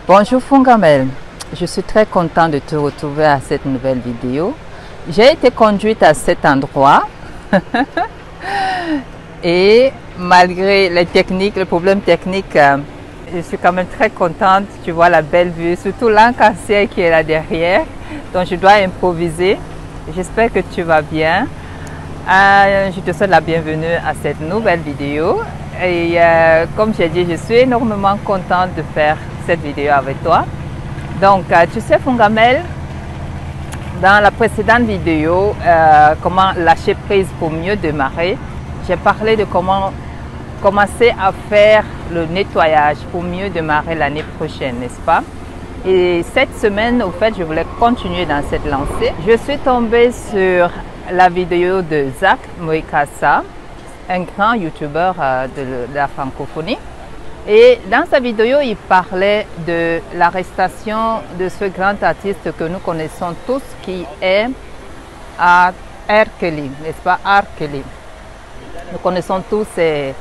Bonjour Fungamel, je suis très content de te retrouver à cette nouvelle vidéo. J'ai été conduite à cet endroit et malgré les techniques, les problèmes techniques, je suis quand même très contente. Tu vois la belle vue, surtout l'arc-en-ciel qui est là derrière. Donc je dois improviser. J'espère que tu vas bien. Je te souhaite la bienvenue à cette nouvelle vidéo. Et comme j'ai dit, je suis énormément contente de faire cette vidéo avec toi. Donc, tu sais Fungamel, dans la précédente vidéo, comment lâcher prise pour mieux démarrer, j'ai parlé de comment commencer à faire le nettoyage pour mieux démarrer l'année prochaine, n'est-ce pas? Et cette semaine, au fait, je voulais continuer dans cette lancée. Je suis tombée sur la vidéo de Zach Moekassa, un grand youtubeur de la francophonie. Et dans sa vidéo, il parlait de l'arrestation de ce grand artiste que nous connaissons tous, qui est R. Kelly, n'est-ce pas? R. Kelly. Nous connaissons tous ces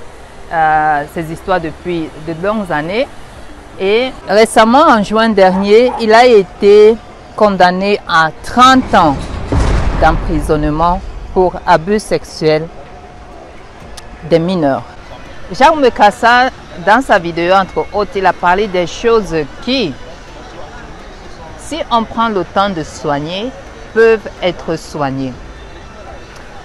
histoires depuis de longues années. Et récemment, en juin dernier, il a été condamné à 30 ans d'emprisonnement pour abus sexuels des mineurs. Jacques Moekassa, dans sa vidéo, entre autres, il a parlé des choses qui, si on prend le temps de soigner, peuvent être soignées.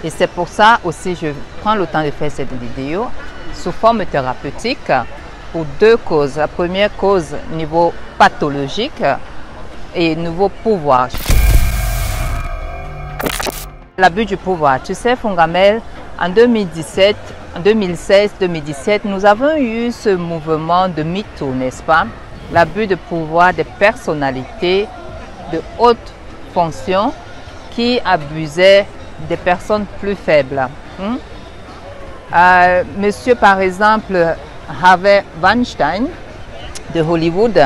Et c'est pour ça aussi je prends le temps de faire cette vidéo sous forme thérapeutique pour deux causes. La première cause, niveau pathologique et niveau pouvoir. L'abus du pouvoir. Tu sais, Fungamel, en 2017, en 2016-2017, nous avons eu ce mouvement de MeToo, n'est-ce pas? L'abus de pouvoir des personnalités de haute fonction qui abusaient des personnes plus faibles. Monsieur, par exemple, Harvey Weinstein de Hollywood,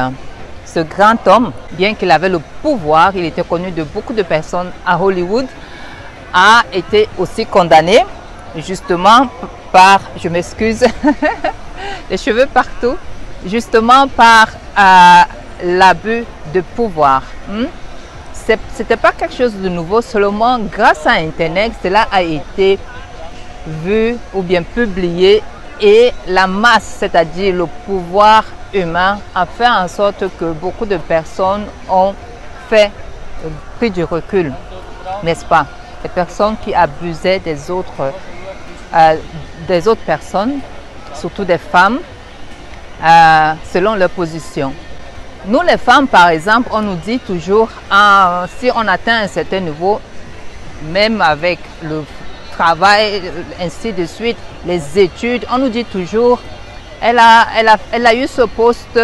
ce grand homme, bien qu'il avait le pouvoir, il était connu de beaucoup de personnes à Hollywood, a été aussi condamné justement par, je m'excuse, les cheveux partout, justement par l'abus de pouvoir. C'était pas quelque chose de nouveau, seulement grâce à Internet, cela a été vu ou bien publié et la masse, c'est-à-dire le pouvoir humain, a fait en sorte que beaucoup de personnes ont pris du recul, n'est-ce pas? Des personnes qui abusaient des autres personnes, surtout des femmes, selon leur position. Nous les femmes, par exemple, on nous dit toujours, si on atteint un certain niveau, même avec le travail, ainsi de suite, les études, on nous dit toujours, elle a eu ce poste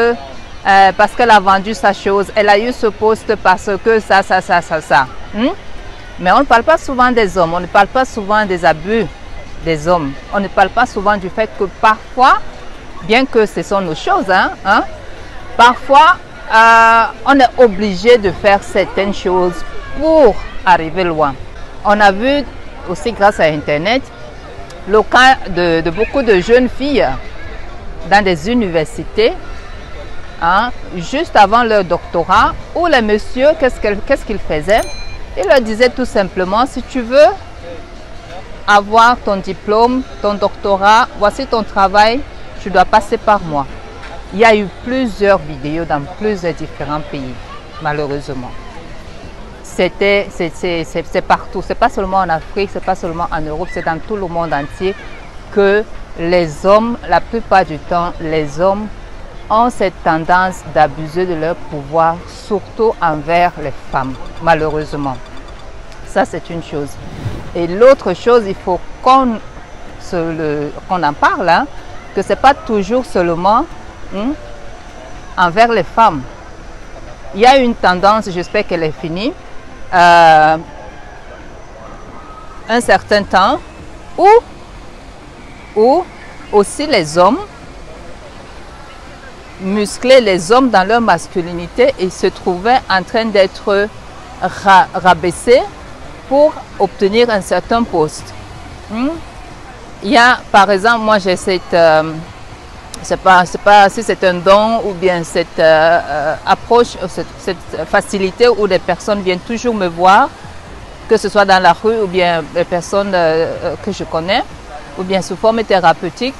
parce qu'elle a vendu sa chose, elle a eu ce poste parce que ça. Mais on ne parle pas souvent des hommes, on ne parle pas souvent des abus des hommes. On ne parle pas souvent du fait que parfois, bien que ce sont nos choses, parfois on est obligé de faire certaines choses pour arriver loin. On a vu aussi grâce à Internet le cas de beaucoup de jeunes filles dans des universités, juste avant leur doctorat, où les messieurs, qu'est-ce qu'ils faisaient? Il leur disait tout simplement, si tu veux avoir ton diplôme, ton doctorat, voici ton travail, tu dois passer par moi. Il y a eu plusieurs vidéos dans plusieurs différents pays, malheureusement. C'est partout, c'est pas seulement en Afrique, c'est pas seulement en Europe, c'est dans tout le monde entier que les hommes, la plupart du temps, les hommes ont cette tendance d'abuser de leur pouvoir, surtout envers les femmes, malheureusement. Ça, c'est une chose. Et l'autre chose, il faut qu'on en parle, que ce n'est pas toujours seulement envers les femmes. Il y a une tendance, j'espère qu'elle est finie, un certain temps où aussi les hommes muscler les hommes dans leur masculinité et se trouvaient en train d'être rabaissés pour obtenir un certain poste. Il y a, par exemple, moi j'ai cette C'est pas si c'est un don ou bien cette approche, cette facilité où les personnes viennent toujours me voir, que ce soit dans la rue ou bien les personnes que je connais, ou bien sous forme thérapeutique,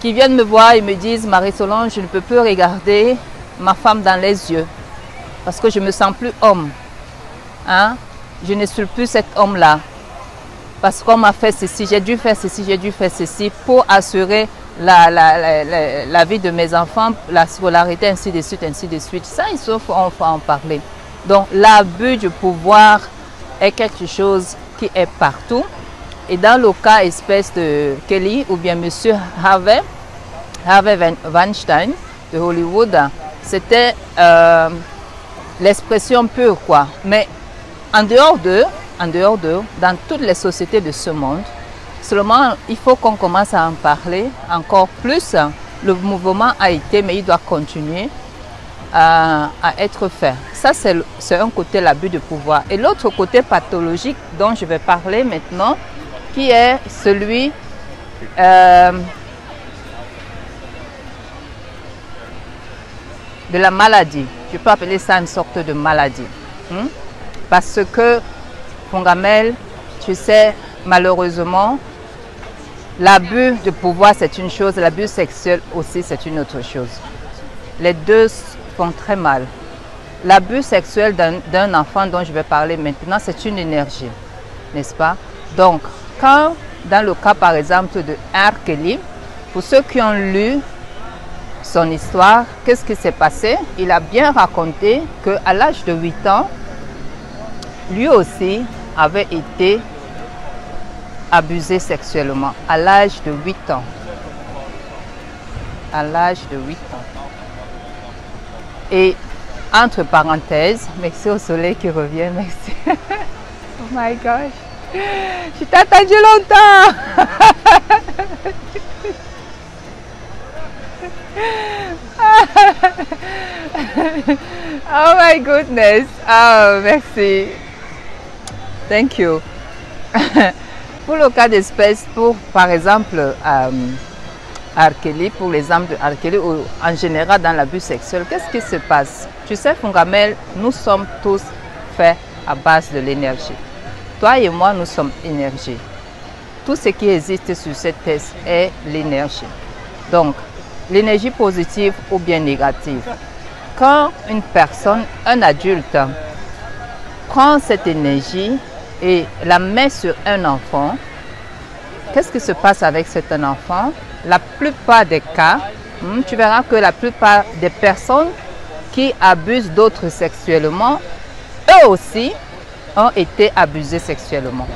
qui viennent me voir et me disent: Marie-Solange, je ne peux plus regarder ma femme dans les yeux parce que je ne me sens plus homme. Hein? Je ne suis plus cet homme-là parce qu'on m'a fait ceci, j'ai dû faire ceci, j'ai dû faire ceci pour assurer la vie de mes enfants, la scolarité, ainsi de suite, ainsi de suite. Ça, il faut en parler. Donc, l'abus du pouvoir est quelque chose qui est partout. Et dans le cas espèce de Kelly ou bien Monsieur Harvey Weinstein de Hollywood, c'était l'expression pure, quoi. Mais en dehors d'eux, dans toutes les sociétés de ce monde, seulement il faut qu'on commence à en parler encore plus. Le mouvement a été, mais il doit continuer à être fait. Ça, c'est un côté l'abus de pouvoir. Et l'autre côté pathologique dont je vais parler maintenant, qui est celui de la maladie. Je peux appeler ça une sorte de maladie. Parce que, Fongamel, tu sais, malheureusement, l'abus de pouvoir c'est une chose, l'abus sexuel aussi c'est une autre chose. Les deux font très mal. L'abus sexuel d'un enfant dont je vais parler maintenant, c'est une énergie, n'est-ce pas? Donc, quand, dans le cas par exemple de R. Kelly, pour ceux qui ont lu son histoire, qu'est-ce qui s'est passé? Il a bien raconté qu'à l'âge de 8 ans, lui aussi avait été abusé sexuellement, à l'âge de 8 ans. À l'âge de 8 ans. Et entre parenthèses, merci au soleil qui revient, merci. Oh my gosh. Je t'ai attendu longtemps. Oh my goodness. Oh, merci. Thank you. Pour le cas d'espèce, par exemple, R. Kelly, pour l'exemple de R. Kelly, ou en général dans l'abus sexuel, qu'est-ce qui se passe? Tu sais, Fongamel, nous sommes tous faits à base de l'énergie. Toi et moi, nous sommes énergie. Tout ce qui existe sur cette terre est l'énergie. Donc, l'énergie positive ou bien négative. Quand une personne, un adulte, prend cette énergie et la met sur un enfant, qu'est-ce qui se passe avec cet enfant? La plupart des cas, tu verras que la plupart des personnes qui abusent d'autres sexuellement, eux aussi ont été abusés sexuellement.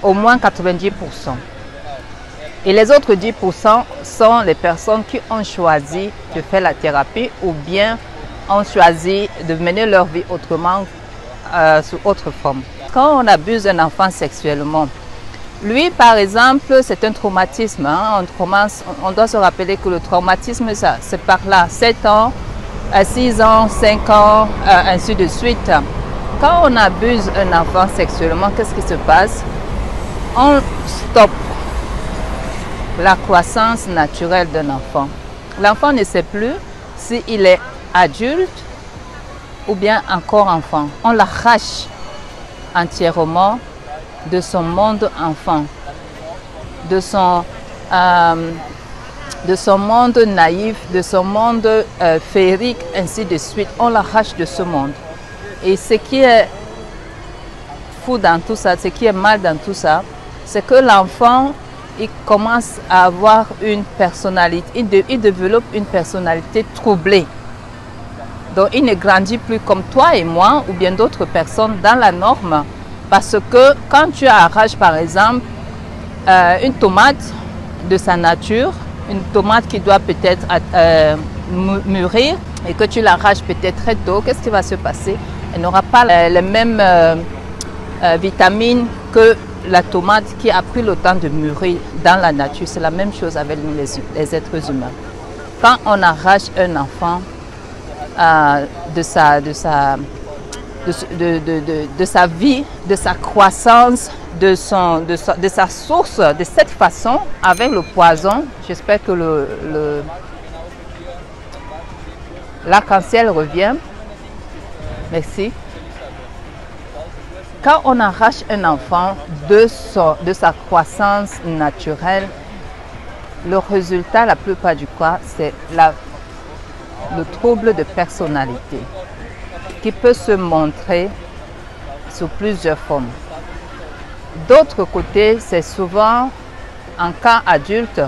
Au moins 90%. Et les autres 10% sont les personnes qui ont choisi de faire la thérapie ou bien ont choisi de mener leur vie autrement, sous autre forme. Quand on abuse un enfant sexuellement, lui par exemple, c'est un traumatisme. Hein? On doit se rappeler que le traumatisme, c'est par là, 7 ans, 6 ans, 5 ans, ainsi de suite. Quand on abuse un enfant sexuellement, qu'est-ce qui se passe? On stoppe la croissance naturelle d'un enfant. L'enfant ne sait plus s'il est adulte ou bien encore enfant. On l'arrache entièrement de son monde enfant, de son monde naïf, de son monde féerique, ainsi de suite. On l'arrache de ce monde. Et ce qui est fou dans tout ça, ce qui est mal dans tout ça, c'est que l'enfant, il commence à avoir une personnalité, il développe une personnalité troublée. Donc il ne grandit plus comme toi et moi ou bien d'autres personnes dans la norme. Parce que quand tu arraches par exemple une tomate de sa nature, une tomate qui doit peut-être mûrir et que tu l'arraches peut-être très tôt, qu'est-ce qui va se passer? Elle n'aura pas les mêmes vitamines que la tomate qui a pris le temps de mûrir dans la nature. C'est la même chose avec nous les êtres humains. Quand on arrache un enfant de sa vie, de sa croissance, de sa source de cette façon avec le poison. J'espère que l'arc-en-ciel revient. Merci. Quand on arrache un enfant de sa croissance naturelle, le résultat, la plupart du temps, c'est le trouble de personnalité qui peut se montrer sous plusieurs formes. D'autre côté, c'est souvent en cas adulte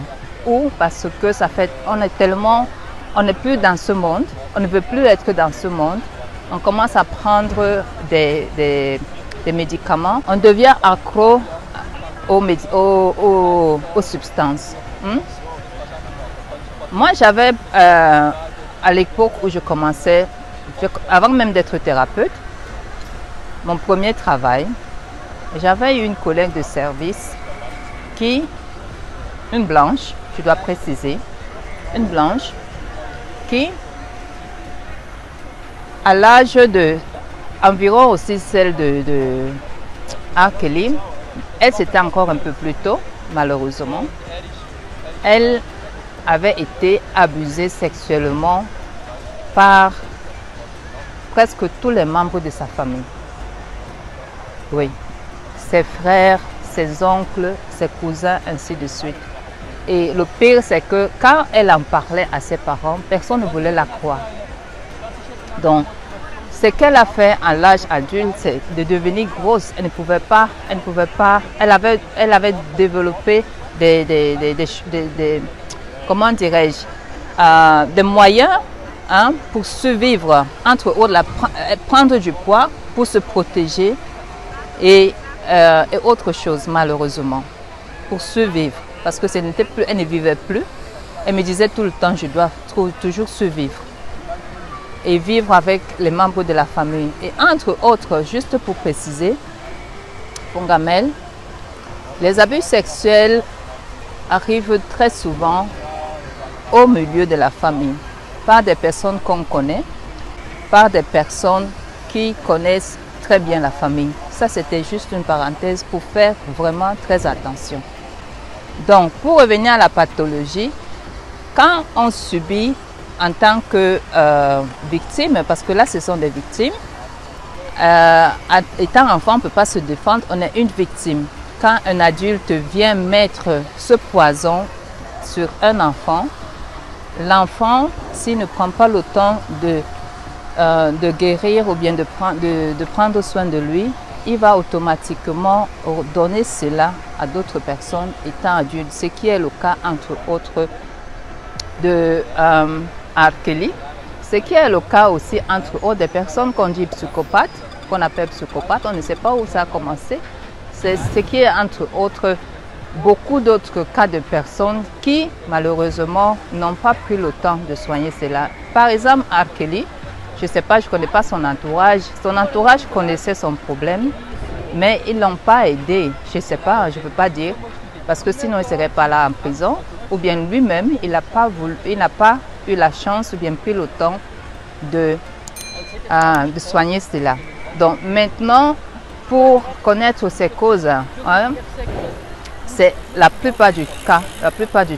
ou parce que ça fait, on n'est plus dans ce monde, on ne veut plus être dans ce monde, on commence à prendre des médicaments, on devient accro aux substances. Moi, j'avais, à l'époque où je commençais, avant même d'être thérapeute, mon premier travail, j'avais une collègue de service une blanche, je dois préciser, une blanche qui, à l'âge de environ aussi celle de R. Kelly, elle c'était encore un peu plus tôt, malheureusement, elle avait été abusée sexuellement par presque tous les membres de sa famille. Oui, ses frères, ses oncles, ses cousins, ainsi de suite. Et le pire, c'est que quand elle en parlait à ses parents, personne ne voulait la croire. Donc, ce qu'elle a fait à l'âge adulte, c'est de devenir grosse. Elle avait développé comment dirais-je, des moyens pour survivre, entre autres, prendre du poids pour se protéger et autre chose, malheureusement, pour survivre. Parce que elle ne vivait plus. Elle me disait tout le temps, je dois toujours survivre et vivre avec les membres de la famille. Et entre autres, juste pour préciser, pour Gamel, les abus sexuels arrivent très souvent au milieu de la famille, par des personnes qu'on connaît, par des personnes qui connaissent très bien la famille. Ça, c'était juste une parenthèse pour faire vraiment très attention. Donc, pour revenir à la pathologie, quand on subit en tant que victime, parce que là, ce sont des victimes, étant enfant, on ne peut pas se défendre, on est une victime. Quand un adulte vient mettre ce poison sur un enfant, l'enfant, s'il ne prend pas le temps de guérir ou bien de prendre soin de lui, il va automatiquement donner cela à d'autres personnes étant adulte, ce qui est le cas entre autres de R. Kelly, ce qui est le cas aussi entre autres des personnes qu'on dit psychopathes, qu'on appelle psychopathes, on ne sait pas où ça a commencé, c'est ce qui est entre autres beaucoup d'autres cas de personnes qui malheureusement n'ont pas pris le temps de soigner cela. Par exemple, R. Kelly, je ne sais pas, je ne connais pas son entourage connaissait son problème, mais ils ne l'ont pas aidé, je ne sais pas, je ne peux pas dire, parce que sinon il ne serait pas là en prison, ou bien lui-même, il n'a pas eu la chance ou bien pris le temps de soigner cela. Donc maintenant, pour connaître ces causes, c'est la plupart du cas, la plupart de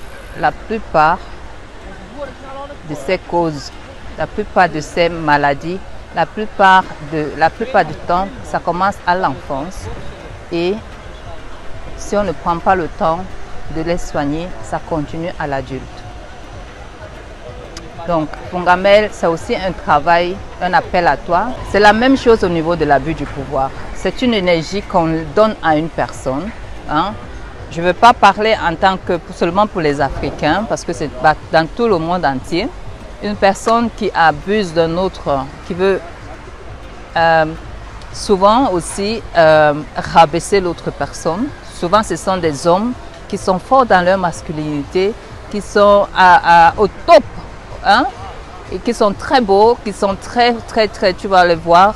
ces causes, la plupart de ces maladies, la plupart du temps, ça commence à l'enfance et si on ne prend pas le temps de les soigner, ça continue à l'adulte. Donc, pour Gamel, c'est aussi un travail, un appel à toi. C'est la même chose au niveau de l'abus du pouvoir. C'est une énergie qu'on donne à une personne. Je ne veux pas parler en tant que seulement pour les Africains, parce que c'est dans tout le monde entier. Une personne qui abuse d'un autre, qui veut souvent aussi rabaisser l'autre personne. Souvent, ce sont des hommes qui sont forts dans leur masculinité, qui sont au top, et qui sont très beaux, qui sont très, tu vas les voir,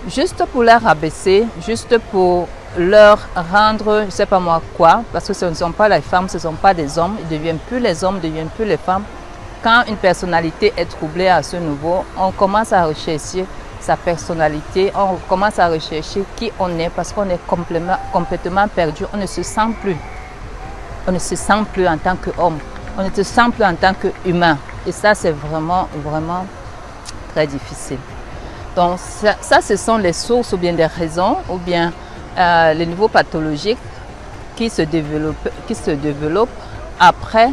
juste pour les rabaisser, juste pour leur rendre, je ne sais pas moi quoi, parce que ce ne sont pas les femmes, ce ne sont pas des hommes, ils ne deviennent plus les hommes, ils ne deviennent plus les femmes. Quand une personnalité est troublée à ce niveau, on commence à rechercher sa personnalité, on commence à rechercher qui on est parce qu'on est complètement perdu. On ne se sent plus. On ne se sent plus en tant qu'homme. On ne se sent plus en tant qu'humain. Et ça, c'est vraiment, vraiment très difficile. Donc, ça, ce sont les sources ou bien des raisons ou bien les niveaux pathologiques qui se développent après,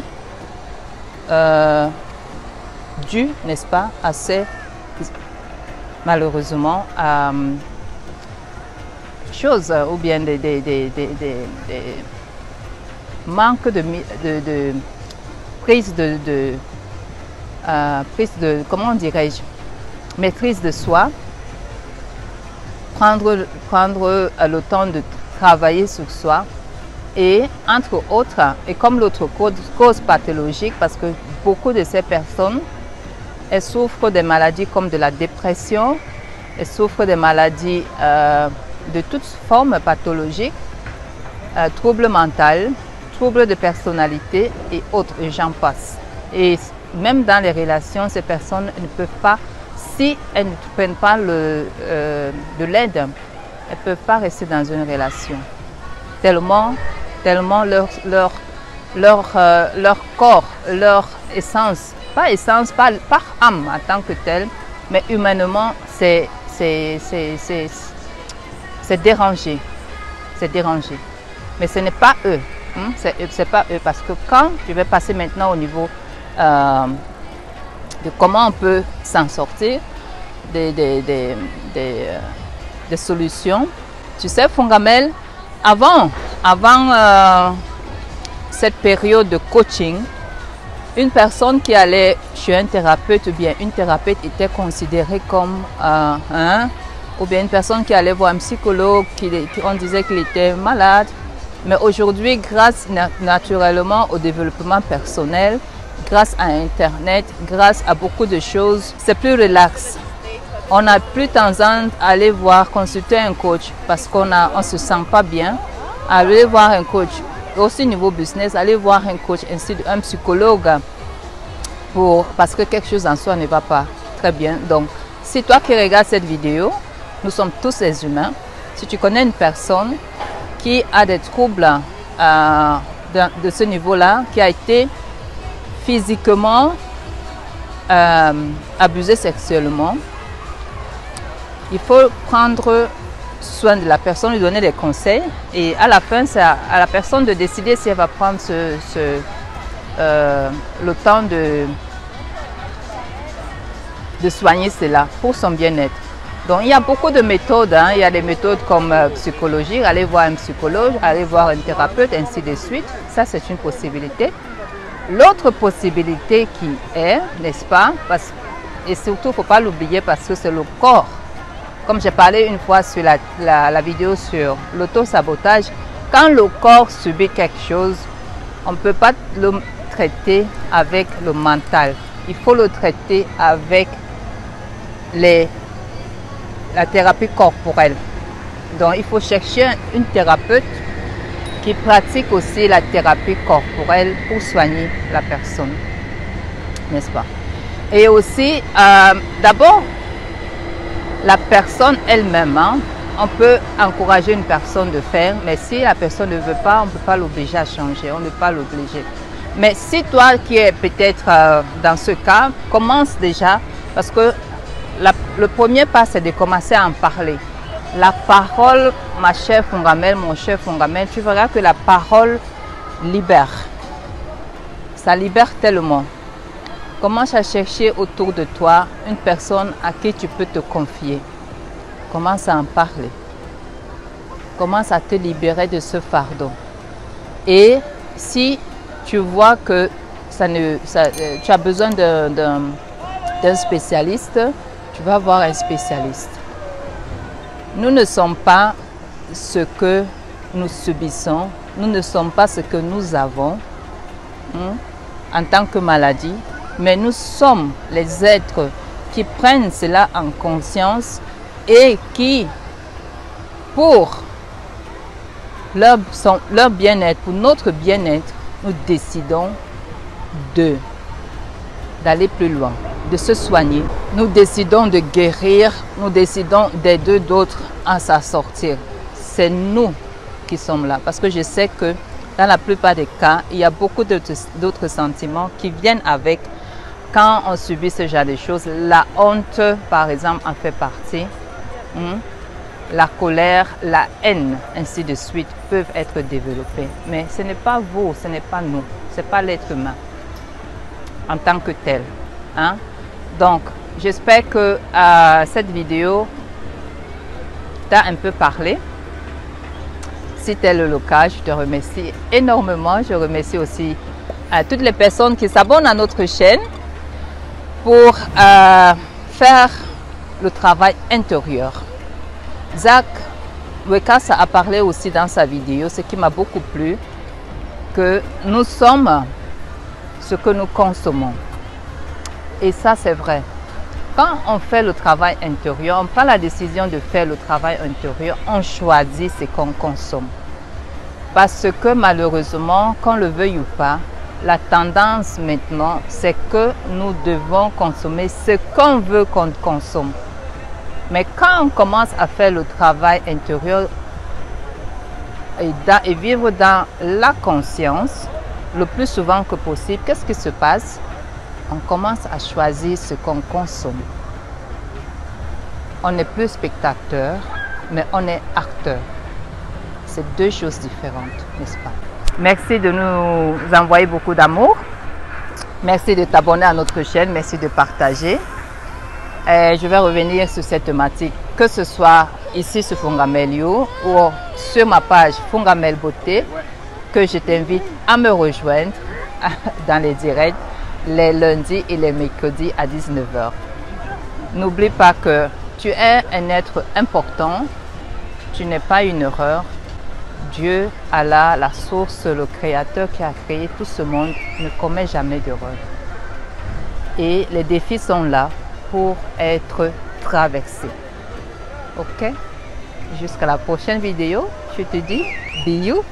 dû, n'est-ce pas, à ces, malheureusement, choses ou bien des manques de prise de, comment dirais-je, maîtrise de soi, prendre le temps de travailler sur soi et entre autres, et comme l'autre cause pathologique, parce que beaucoup de ces personnes, elles souffrent des maladies comme de la dépression, elles souffrent des maladies de toutes formes pathologiques, troubles mentaux, troubles de personnalité et autres, et j'en passe. Et même dans les relations, ces personnes ne peuvent pas, si elles ne prennent pas de l'aide, elles ne peuvent pas rester dans une relation. Tellement leur corps, leur essence, pas âme en tant que telle, mais humainement, c'est dérangé. C'est dérangé. Mais ce n'est pas eux. Hein? C'est pas eux. Parce que quand je vais passer maintenant au niveau de comment on peut s'en sortir, des solutions. Tu sais, Fongamel, avant cette période de coaching, une personne qui allait chez un thérapeute ou bien une thérapeute était considérée comme ou bien une personne qui allait voir un psychologue, on disait qu'il était malade. Mais aujourd'hui, grâce naturellement au développement personnel, grâce à Internet, grâce à beaucoup de choses, c'est plus relax. On n'a plus tendance à aller consulter un coach parce qu'on ne se sent pas bien. Aller voir un coach, aussi niveau business, aller voir un coach, ainsi un psychologue, parce que quelque chose en soi ne va pas très bien. Donc, si toi qui regardes cette vidéo, nous sommes tous des humains. Si tu connais une personne qui a des troubles de ce niveau-là, qui a été physiquement abusée sexuellement, il faut prendre soin de la personne, lui donner des conseils et à la fin, c'est à la personne de décider si elle va prendre le temps de soigner cela pour son bien-être. Donc il y a beaucoup de méthodes, hein. Il y a des méthodes comme psychologie, aller voir un psychologue, aller voir un thérapeute, ainsi de suite. Ça, c'est une possibilité. L'autre possibilité qui est, n'est-ce pas, et surtout, il ne faut pas l'oublier parce que c'est le corps. Comme j'ai parlé une fois sur la vidéo sur l'auto-sabotage, quand le corps subit quelque chose, on ne peut pas le traiter avec le mental. Il faut le traiter avec la thérapie corporelle. Donc, il faut chercher une thérapeute qui pratique aussi la thérapie corporelle pour soigner la personne. N'est-ce pas? Et aussi, d'abord, la personne elle-même, hein, on peut encourager une personne de faire, mais si la personne ne veut pas, on ne peut pas l'obliger à changer, on ne peut pas l'obliger. Mais si toi qui es peut-être dans ce cas, commence déjà, parce que le premier pas, c'est de commencer à en parler. La parole, ma chère Fongamel, mon cher Fongamel, tu verras que la parole libère. Ça libère tellement. Commence à chercher autour de toi une personne à qui tu peux te confier. Commence à en parler. Commence à te libérer de ce fardeau. Et si tu vois que tu as besoin d'un spécialiste, tu vas voir un spécialiste. Nous ne sommes pas ce que nous subissons. Nous ne sommes pas ce que nous avons en tant que maladie. Mais nous sommes les êtres qui prennent cela en conscience et qui, pour leur bien-être, pour notre bien-être, nous décidons d'aller plus loin. de se soigner. Nous décidons de guérir, nous décidons d'aider d'autres à s'en sortir. C'est nous qui sommes là. Parce que je sais que dans la plupart des cas, il y a beaucoup d'autres sentiments qui viennent avec quand on subit ce genre de choses. La honte, par exemple, en fait partie. La colère, la haine, ainsi de suite, peuvent être développées. Mais ce n'est pas vous, ce n'est pas nous, ce n'est pas l'être humain en tant que tel. Donc, j'espère que cette vidéo t'a un peu parlé. Si tel est le cas, je te remercie énormément. Je remercie aussi toutes les personnes qui s'abonnent à notre chaîne pour faire le travail intérieur. Zach Wekasa a parlé aussi dans sa vidéo, ce qui m'a beaucoup plu, que nous sommes ce que nous consommons. Et ça, c'est vrai. Quand on fait le travail intérieur, on prend la décision de faire le travail intérieur, on choisit ce qu'on consomme. Parce que malheureusement, qu'on le veuille ou pas, la tendance maintenant, c'est que nous devons consommer ce qu'on veut qu'on consomme. Mais quand on commence à faire le travail intérieur et vivre dans la conscience, le plus souvent que possible, qu'est-ce qui se passe? On commence à choisir ce qu'on consomme. On n'est plus spectateur, mais on est acteur. C'est deux choses différentes, n'est-ce pas? Merci de nous envoyer beaucoup d'amour. Merci de t'abonner à notre chaîne. Merci de partager. Je vais revenir sur cette thématique, que ce soit ici sur Fungamelio ou sur ma page Fungamel Beauté, que je t'invite à me rejoindre dans les directs les lundis et les mercredis à 19 h. N'oublie pas que tu es un être important, tu n'es pas une erreur. Dieu, Allah, la source, le créateur qui a créé tout ce monde ne commet jamais d'erreur. Et les défis sont là pour être traversés. Ok? Jusqu'à la prochaine vidéo, je te dis be you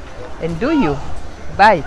and do you. Bye.